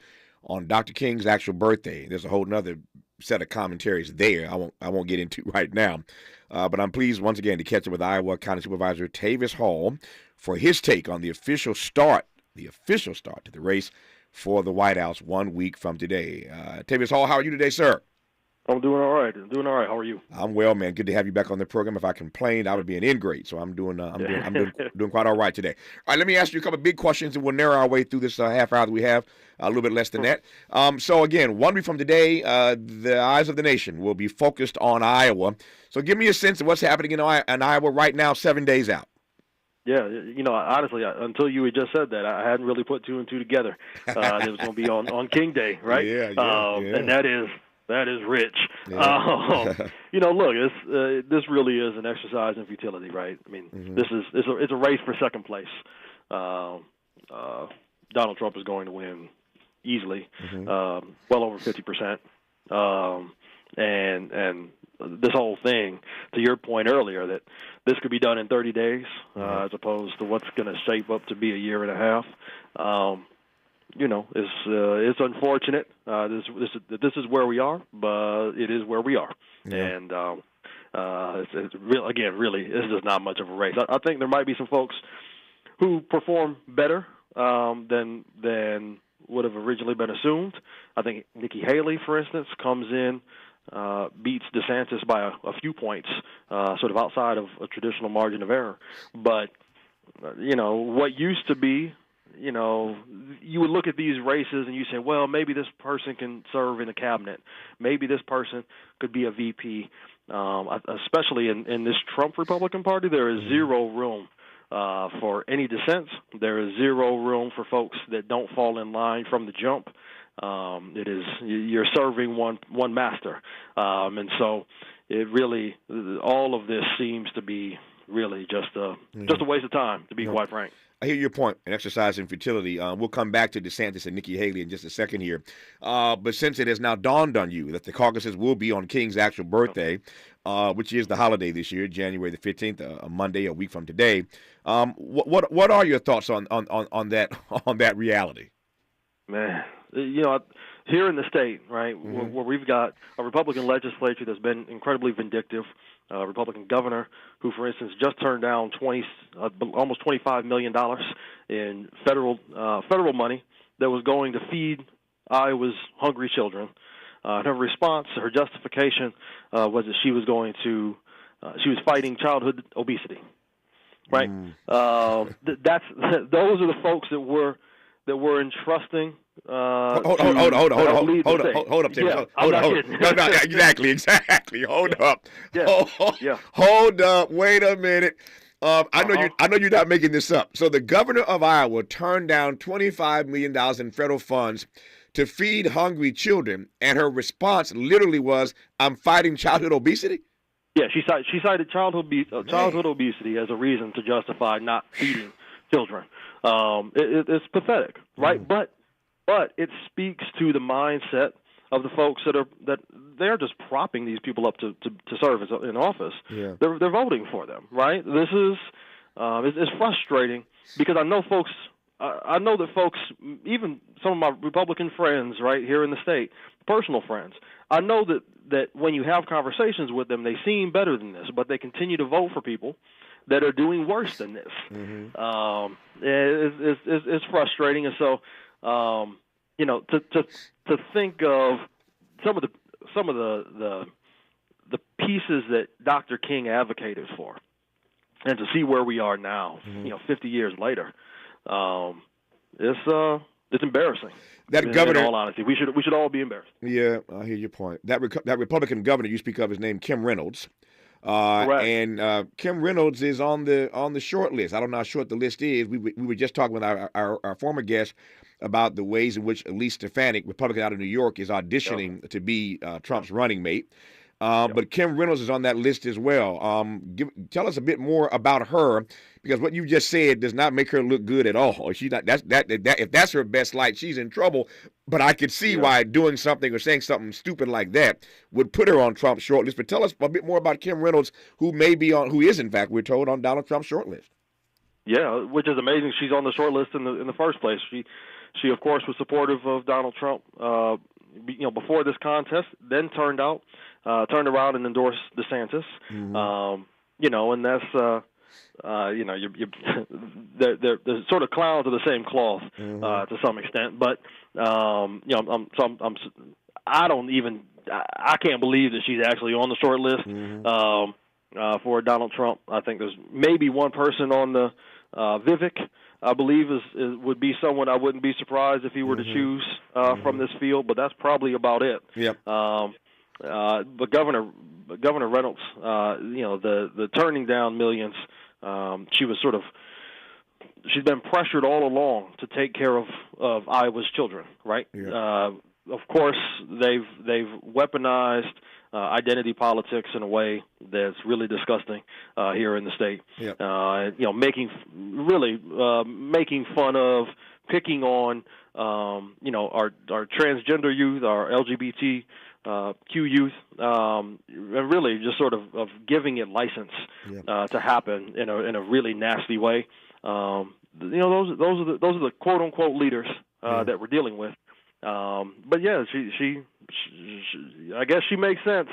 on Dr. King's actual birthday. There's a whole nother set of commentaries there I won't get into right now. But I'm pleased once again to catch up with Iowa County Supervisor Tavis Hall for his take on the official start to the race for the White House 1 week from today. Tavis Hall, how are you today, sir? I'm doing all right. How are you? I'm well, man. Good to have you back on the program. If I complained, I would be an ingrate. So I'm doing quite all right today. All right, let me ask you a couple of big questions, and we'll narrow our way through this half hour that we have. A little bit less than that. So again, 1 week from today, the eyes of the nation will be focused on Iowa. So give me a sense of what's happening in Iowa right now, 7 days out. Yeah, honestly, until you had just said that, I hadn't really put two and two together. It was going to be on King Day, right? Yeah. And that is rich. Yeah. Look, this really is an exercise in futility, right? I mean, it's a race for second place. Donald Trump is going to win easily, well over 50%. And this whole thing, to your point earlier, that this could be done in 30 days as opposed to what's going to shape up to be a year and a half. It's unfortunate. This is where we are, but it is where we are. Yeah. And it's really, this is not much of a race. I think there might be some folks who perform better than would have originally been assumed. I think Nikki Haley, for instance, comes in, beats DeSantis by a few points, sort of outside of a traditional margin of error. But, what used to be, you would look at these races and you say, well, maybe this person can serve in the cabinet. Maybe this person could be a VP. Especially in this Trump Republican Party, there is zero room for any dissents. There is zero room for folks that don't fall in line from the jump. You're serving one master. And so it really, all of this seems to be really just a waste of time, to be quite frank. I hear your point, an exercise in futility. We'll come back to DeSantis and Nikki Haley in just a second here. But since it has now dawned on you that the caucuses will be on King's actual birthday, which is the holiday this year, January the 15th, a Monday, a week from today, what are your thoughts on that reality? Man, here in the state, right, where we've got a Republican legislature that's been incredibly vindictive, a Republican governor who, for instance, just turned down almost $25 million in federal money that was going to feed Iowa's hungry children. And her response, her justification, was that she was fighting childhood obesity. Right? Those are the folks that we're entrusting Hold up, Tim. Hold up. No, exactly. Hold up. Hold up. Wait a minute. I know you're not making this up. So the governor of Iowa turned down $25 million in federal funds to feed hungry children, and her response literally was, "I'm fighting childhood obesity." Yeah, she cited childhood obesity as a reason to justify not feeding children. It's pathetic, right? But it speaks to the mindset of the folks that they're just propping these people up to serve in office. Yeah. They're voting for them, right? This is it's frustrating because I know that folks, even some of my Republican friends right here in the state, personal friends, I know that when you have conversations with them, they seem better than this, but they continue to vote for people that are doing worse than this. It's frustrating, and so to think of some of the pieces that Dr. King advocated for, and to see where we are now, 50 years later, it's embarrassing. That governor, in all honesty, we should all be embarrassed. Yeah, I hear your point. That Republican governor you speak of is named Kim Reynolds. And Kim Reynolds is on the short list. I don't know how short the list is. We were just talking with our former guest about the ways in which Elise Stefanik, Republican out of New York, is auditioning to be Trump's running mate. But Kim Reynolds is on that list as well. Tell us a bit more about her, because what you just said does not make her look good at all. She's not. If that's her best light, she's in trouble. But I could see why doing something or saying something stupid like that would put her on Trump's short list. But tell us a bit more about Kim Reynolds, who is in fact, we're told, on Donald Trump's short list. Yeah, which is amazing. She's on the short list in the first place. She of course was supportive of Donald Trump, before this contest. Then turned around and endorsed DeSantis. And that's they're sort of clowns of the same cloth to some extent. But I can't believe that she's actually on the short list for Donald Trump. I think there's maybe one person on the Vivek, I believe, would be someone I wouldn't be surprised if he were to choose from this field, but that's probably about it. Yep. But Governor Reynolds, the turning down millions, she's been pressured all along to take care of Iowa's children, right? Yeah. Of course, they've weaponized identity politics in a way that's really disgusting here in the state. Yep. Making fun of, picking on, our transgender youth, our LGBTQ youth, and really just sort of giving it license to happen in a really nasty way. Those are the quote unquote leaders that we're dealing with. But yeah, she I guess she makes sense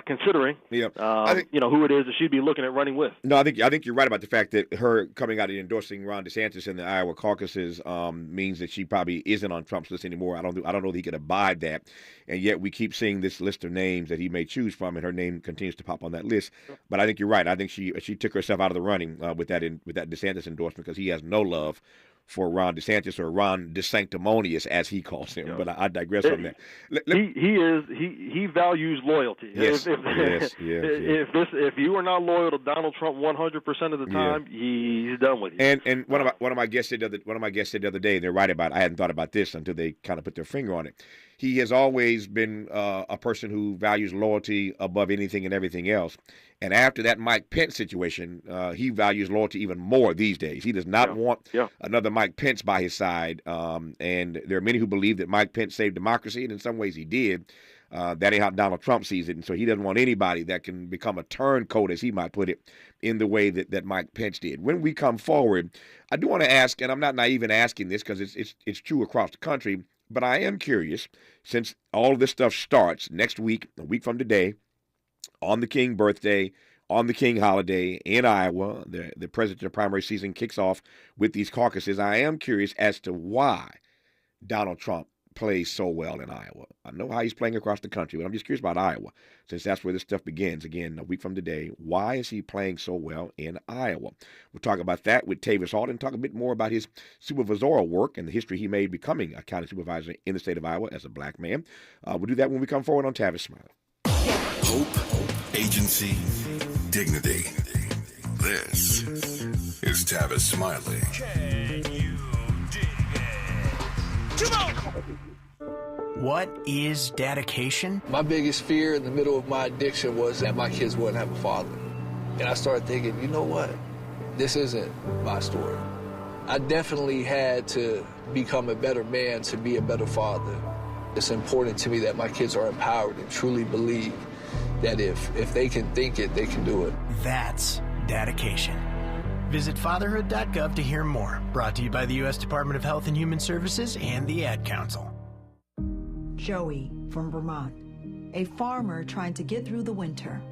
considering who it is that she'd be looking at running with. No, I think you're right about the fact that her coming out and endorsing Ron DeSantis in the Iowa caucuses means that she probably isn't on Trump's list anymore. I don't know that he could abide that, and yet we keep seeing this list of names that he may choose from, and her name continues to pop on that list. But I think you're right. I think she took herself out of the running with that DeSantis endorsement, because he has no love for Ron DeSantis, or Ron DeSanctimonious, as he calls him. But I digress from that. He values loyalty. Yes. If you are not loyal to Donald Trump 100% of the time, he's done with you. And one of my guests said the other day, and they're right about it. I hadn't thought about this until they kind of put their finger on it. He has always been a person who values loyalty above anything and everything else. And after that Mike Pence situation, he values loyalty even more these days. He does not want another Mike Pence by his side. And there are many who believe that Mike Pence saved democracy, and in some ways he did. That ain't how Donald Trump sees it. And so he doesn't want anybody that can become a turncoat, as he might put it, in the way that Mike Pence did. When we come forward, I do want to ask, and I'm not naive in asking this because it's true across the country, but I am curious, since all of this stuff starts next week, a week from today, on the King birthday, on the King holiday in Iowa, the presidential primary season kicks off with these caucuses. I am curious as to why Donald Trump plays so well in Iowa? I know how he's playing across the country, but I'm just curious about Iowa, since that's where this stuff begins. Again, a week from today, why is he playing so well in Iowa? We'll talk about that with Tavis Hall and talk a bit more about his supervisorial work and the history he made becoming a county supervisor in the state of Iowa as a black man. We'll do that when we come forward on Tavis Smiley. Hope, agency, dignity. This is Tavis Smiley. Can you dig it? Come on! What is dedication? My biggest fear in the middle of my addiction was that my kids wouldn't have a father. And I started thinking, you know what? This isn't my story. I definitely had to become a better man to be a better father. It's important to me that my kids are empowered and truly believe that if they can think it, they can do it. That's dedication. Visit fatherhood.gov to hear more. Brought to you by the U.S. Department of Health and Human Services and the Ad Council. Joey from Vermont, a farmer trying to get through the winter.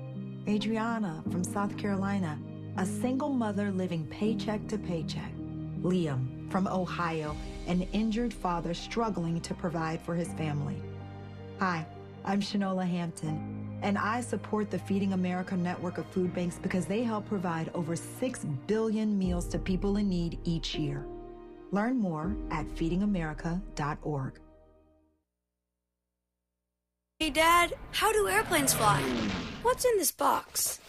Adriana from South Carolina, a single mother living paycheck to paycheck. Liam from Ohio, an injured father struggling to provide for his family. Hi, I'm Shanola Hampton, and I support the Feeding America network of food banks because they help provide over 6 billion meals to people in need each year. Learn more at feedingamerica.org. Hey, Dad, how do airplanes fly? What's in this box?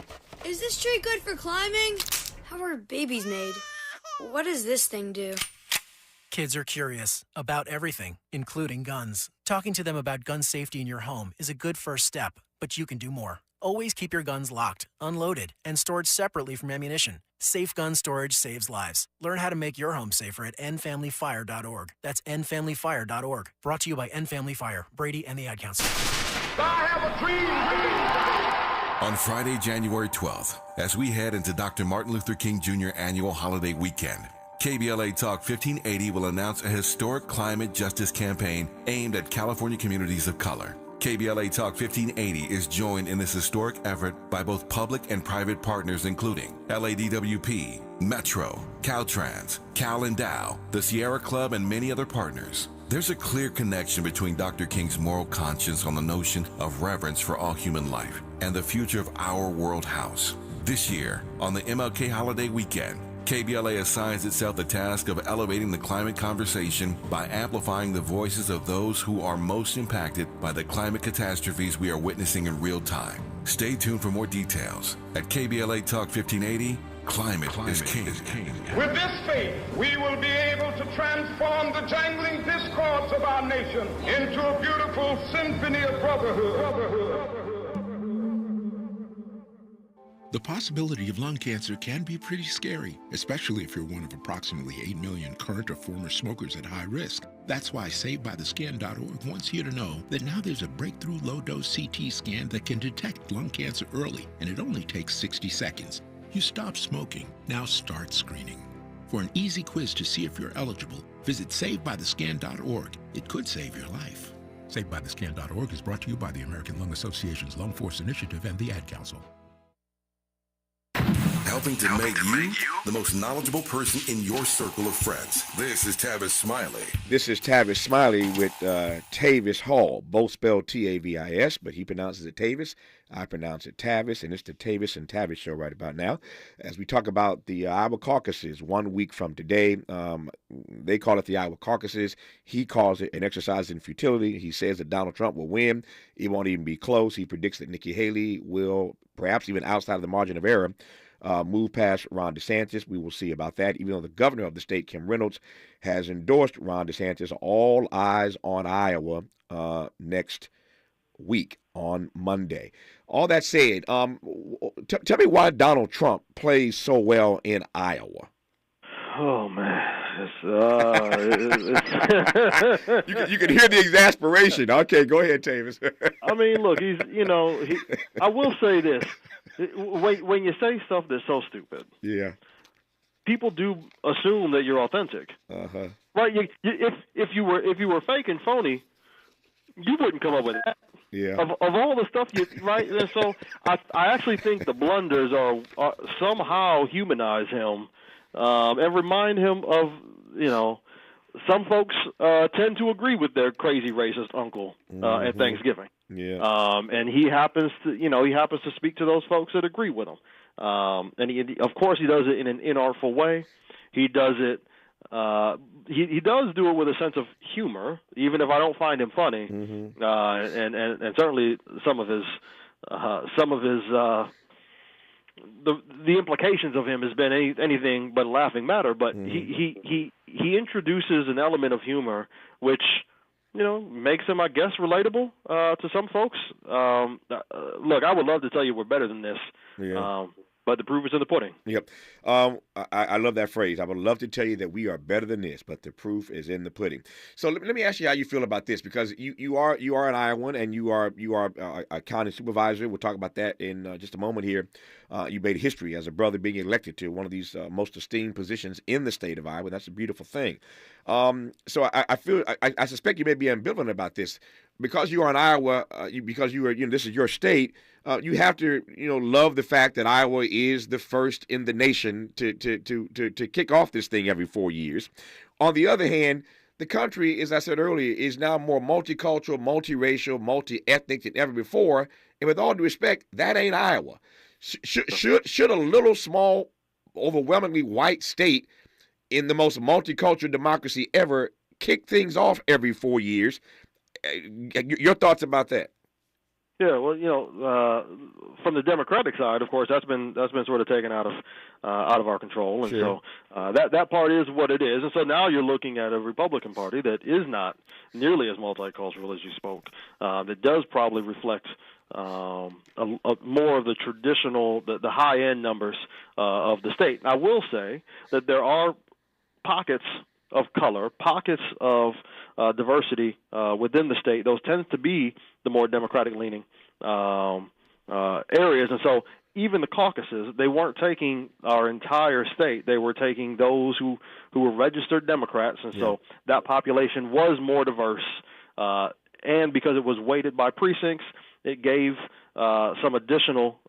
Is this tree good for climbing? How are babies made? What does this thing do? Kids are curious about everything, including guns. Talking to them about gun safety in your home is a good first step, but you can do more. Always keep your guns locked, unloaded, and stored separately from ammunition. Safe gun storage saves lives. Learn how to make your home safer at endfamilyfire.org. That's endfamilyfire.org. Brought to you by End Family Fire, Brady, and the Ad Council. I have a dream. On Friday, January 12th, as we head into Dr. Martin Luther King Jr. annual holiday weekend, KBLA Talk 1580 will announce a historic climate justice campaign aimed at California communities of color. KBLA Talk 1580 is joined in this historic effort by both public and private partners including LADWP, Metro, Caltrans, Cal and Dow, the Sierra Club, and many other partners. There's a clear connection between Dr. King's moral conscience on the notion of reverence for all human life and the future of our world house. This year, on the MLK holiday weekend, KBLA assigns itself the task of elevating the climate conversation by amplifying the voices of those who are most impacted by the climate catastrophes we are witnessing in real time. Stay tuned for more details. At KBLA Talk 1580, Climate is King. With this faith, we will be able to transform the jangling discords of our nation into a beautiful symphony of brotherhood. The possibility of lung cancer can be pretty scary, especially if you're one of approximately 8 million current or former smokers at high risk. That's why SaveByTheScan.org wants you to know that now there's a breakthrough low-dose CT scan that can detect lung cancer early, and it only takes 60 seconds. You stop smoking, now start screening. For an easy quiz to see if you're eligible, visit SaveByTheScan.org. It could save your life. SaveByTheScan.org is brought to you by the American Lung Association's Lung Force Initiative and the Ad Council. Helping to make you the most knowledgeable person in your circle of friends. This is Tavis Smiley. This is Tavis Smiley with Tavis Hall, both spelled Tavis, but he pronounces it Tavis. I pronounce it Tavis, and it's the Tavis and Tavis show right about now. As we talk about the Iowa caucuses 1 week from today, they call it the Iowa caucuses. He calls it an exercise in futility. He says that Donald Trump will win. It won't even be close. He predicts that Nikki Haley will, perhaps even outside of the margin of error, move past Ron DeSantis. We will see about that, even though the governor of the state, Kim Reynolds, has endorsed Ron DeSantis. All eyes on Iowa next week on Monday. All that said, tell me why Donald Trump plays so well in Iowa. Oh, man. You can hear the exasperation. Okay, go ahead, Tavis. I mean, look, I will say this. When you say stuff that's so stupid, yeah, people do assume that you're authentic. Uh-huh. Right? If you were fake and phony, you wouldn't come up with that. Yeah. Of all the stuff right? And so I actually think the blunders are somehow humanize him and remind him of some folks tend to agree with their crazy racist uncle at Thanksgiving. Yeah. And he happens to speak to those folks that agree with him. And he, of course, he does it in an inartful way. He does it. He does do it with a sense of humor, even if I don't find him funny. And certainly some of his the implications of him has been anything but a laughing matter. But he introduces an element of humor which makes him, I guess, relatable to some folks. Look, I would love to tell you we're better than this. Yeah. But the proof is in the pudding. Yep. I love that phrase. I would love to tell you that we are better than this, but the proof is in the pudding. So let me ask you how you feel about this, because you are an Iowan and you are a county supervisor. We'll talk about that in just a moment here. You made history as a brother being elected to one of these most esteemed positions in the state of Iowa. That's a beautiful thing. So I suspect you may be ambivalent about this. Because you are in Iowa, this is your state, you have to, love the fact that Iowa is the first in the nation to kick off this thing every 4 years. On the other hand, the country, as I said earlier, is now more multicultural, multiracial, multi-ethnic than ever before. And with all due respect, that ain't Iowa. Should a little, small, overwhelmingly white state in the most multicultural democracy ever kick things off every 4 years? Your thoughts about that? Yeah, well, from the Democratic side, of course, that's been sort of taken out of our control, and Sure. so that part is what it is. And so now you're looking at a Republican Party that is not nearly as multicultural as you spoke. That does probably reflect more of the traditional, the high end numbers of the state. I will say that there are pockets of color, pockets of diversity within the state. Those tend to be the more Democratic-leaning areas. And so even the caucuses, they weren't taking our entire state. They were taking those who were registered Democrats. And so that population was more diverse. And because it was weighted by precincts, it gave some additional,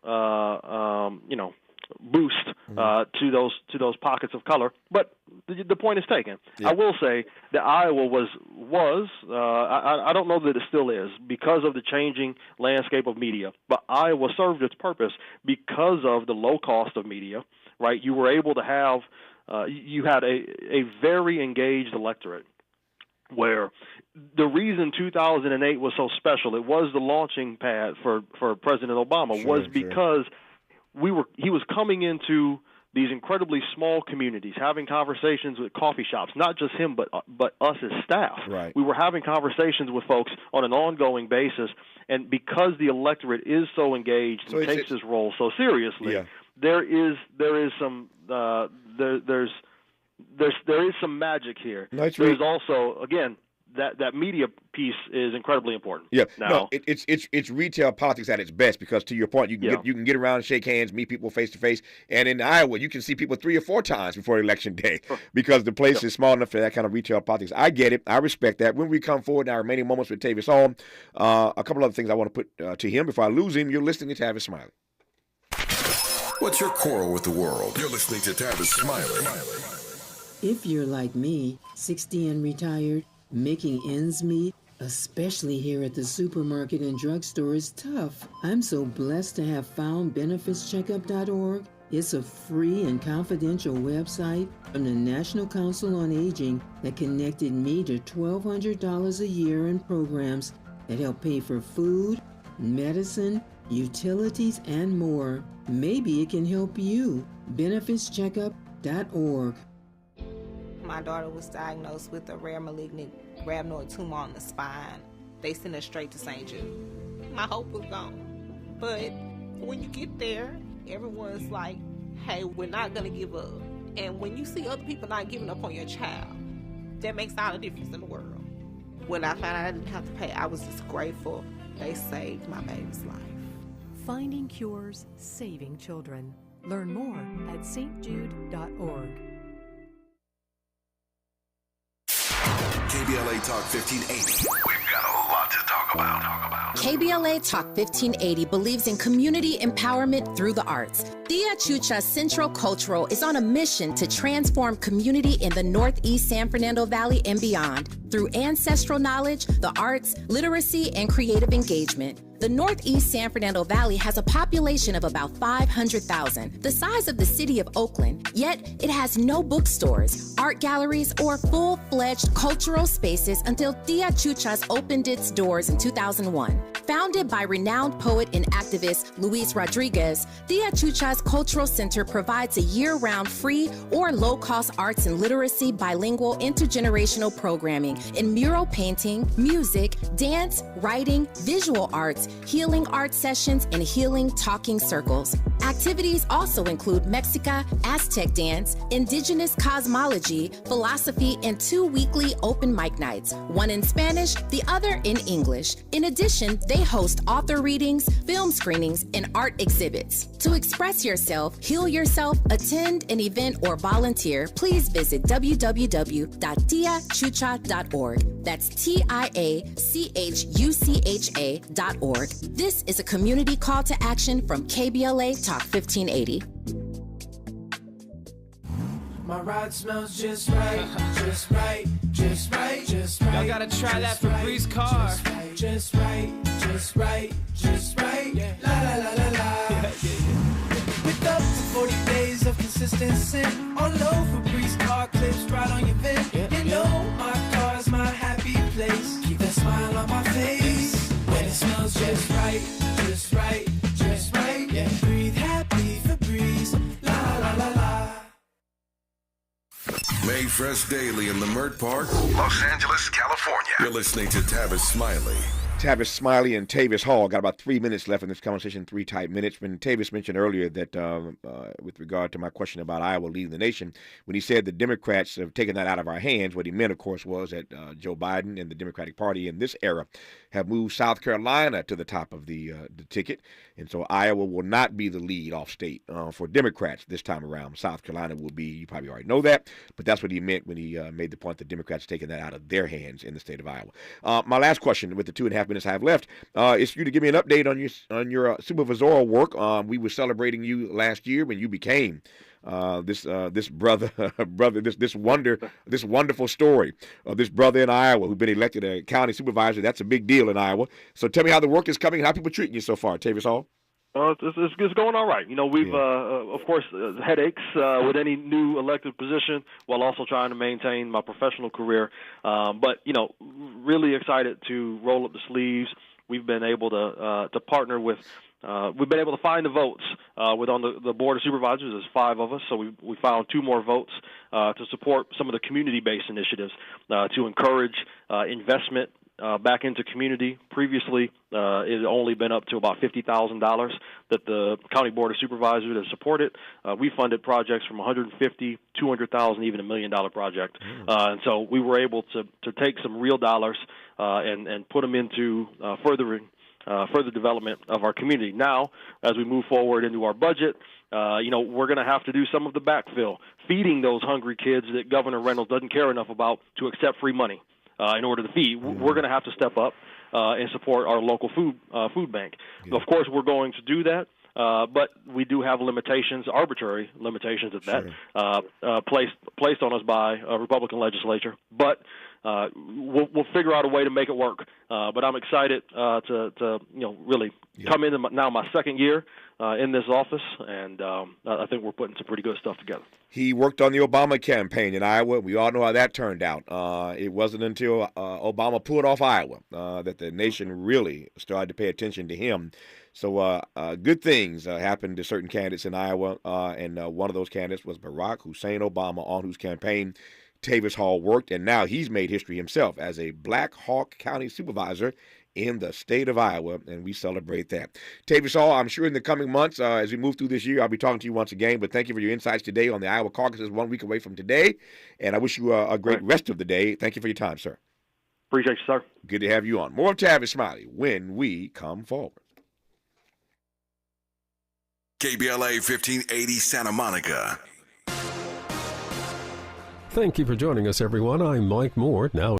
boost to those pockets of color. But the point is taken. I will say that Iowa was I don't know that it still is because of the changing landscape of media, but Iowa served its purpose because of the low cost of media, right? You were able to have you had a very engaged electorate, where the reason 2008 was so special, it was the launching pad for President Obama, was because he was coming into these incredibly small communities, having conversations with coffee shops, not just him, but us as staff. Right. We were having conversations with folks on an ongoing basis, and because the electorate is so engaged and takes his role so seriously, there is some magic here. There's also, again, that media piece is incredibly important. Yeah, now, no, it's retail politics at its best, because to your point, you can get around and shake hands, meet people face to face, and in Iowa you can see people 3 or 4 times before election day because the place is small enough for that kind of retail politics. I get it, I respect that. When we come forward in our remaining moments with Tavis Hall, a couple other things I want to put to him before I lose him. You're listening to Tavis Smiley. What's your quarrel with the world? You're listening to Tavis Smiley. If you're like me, 60 and retired, making ends meet, especially here at the supermarket and drugstore, is tough. I'm so blessed to have found benefitscheckup.org. It's a free and confidential website from the National Council on Aging that connected me to $1,200 a year in programs that help pay for food, medicine, utilities, and more. Maybe it can help you. benefitscheckup.org. My daughter was diagnosed with a rare malignant rhabdoid tumor on the spine. They sent her straight to St. Jude. My hope was gone. But when you get there, everyone's like, hey, we're not going to give up. And when you see other people not giving up on your child, that makes all the difference in the world. When I found out I didn't have to pay, I was just grateful. They saved my baby's life. Finding cures, saving children. Learn more at stjude.org. KBLA Talk 1580. We've got a lot to talk about. KBLA Talk 1580 believes in community empowerment through the arts. Tia Chucha Central Cultural is on a mission to transform community in the Northeast San Fernando Valley and beyond through ancestral knowledge, the arts, literacy, and creative engagement. The Northeast San Fernando Valley has a population of about 500,000, the size of the city of Oakland, yet it has no bookstores, art galleries, or full-fledged cultural spaces until Tia Chuchas opened its doors in 2001. Founded by renowned poet and activist Luis Rodriguez, Tia Chuchas Cultural Center provides a year-round free or low-cost arts and literacy bilingual intergenerational programming in mural painting, music, dance, writing, visual arts, healing art sessions, and healing talking circles. Activities also include Mexica, Aztec dance, indigenous cosmology, philosophy, and 2 weekly open mic nights, one in Spanish, the other in English. In addition, they host author readings, film screenings, and art exhibits. To express yourself, heal yourself, attend an event, or volunteer, please visit www.tiachucha.org. That's TIACHUCHA.org. This is a community call to action from KBLA Talk 1580. My ride smells just right, just right, just right, just right. Y'all gotta try that Febreze car. Just right, just right, just right. La la la la la. Picked up to 40 days of consistency. All over Febreze car clips right on your vent. You know my car's my happy place. Keep that smile on my face. When it smells just right, just right, just right. Yeah, breathe happy Febreze. La la la la. Made fresh daily in the Mert Park, Los Angeles, California. You're listening to Tavis Smiley. Tavis Smiley and Tavis Hall. Got about 3 minutes left in this conversation, 3 tight minutes. When Tavis mentioned earlier that with regard to my question about Iowa leading the nation, when he said the Democrats have taken that out of our hands, what he meant, of course, was that Joe Biden and the Democratic Party in this era have moved South Carolina to the top of the ticket. And so Iowa will not be the lead off state for Democrats this time around. South Carolina will be, you probably already know that, but that's what he meant when he made the point that Democrats taking that out of their hands in the state of Iowa. My last question with the 2.5 minutes I have left is for you to give me an update on your supervisorial work. We were celebrating you last year when you became this wonderful story of this brother in Iowa who's been elected a county supervisor. That's a big deal in Iowa. So tell me how the work is coming and how people treating you so far, Tavis Hall. It's going all right. You know, we've, of course, headaches with any new elected position while also trying to maintain my professional career. But, you know, really excited to roll up the sleeves. We've been able to partner with we've been able to find the votes with on the Board of Supervisors. There's 5 of us, so we found 2 more votes to support some of the community-based initiatives to encourage investment back into community. Previously, it had only been up to about $50,000 that the County Board of Supervisors has supported. We funded projects from $150,000, $200,000, even $1 million project. And so we were able to take some real dollars and put them into further development of our community. Now, as we move forward into our budget, you know, we're going to have to do some of the backfill, feeding those hungry kids that Governor Reynolds doesn't care enough about to accept free money in order to feed. We're going to have to step up and support our local food bank. Of course, we're going to do that. But we do have limitations, arbitrary limitations at that, placed on us by a Republican legislature. But we'll figure out a way to make it work. But I'm excited to really come into now my second year in this office, and I think we're putting some pretty good stuff together. He worked on the Obama campaign in Iowa. We all know how that turned out. It wasn't until Obama pulled off Iowa that the nation really started to pay attention to him. So good things happened to certain candidates in Iowa, and one of those candidates was Barack Hussein Obama, on whose campaign Tavis Hall worked, and now he's made history himself as a Black Hawk County supervisor in the state of Iowa, and we celebrate that. Tavis Hall, I'm sure in the coming months, as we move through this year, I'll be talking to you once again, but thank you for your insights today on the Iowa caucuses 1 week away from today, and I wish you a great rest of the day. Thank you for your time, sir. Appreciate you, sir. Good to have you on. More of Tavis Smiley when we come forward. KBLA 1580 Santa Monica. Thank you for joining us, everyone. I'm Mike Moore. Now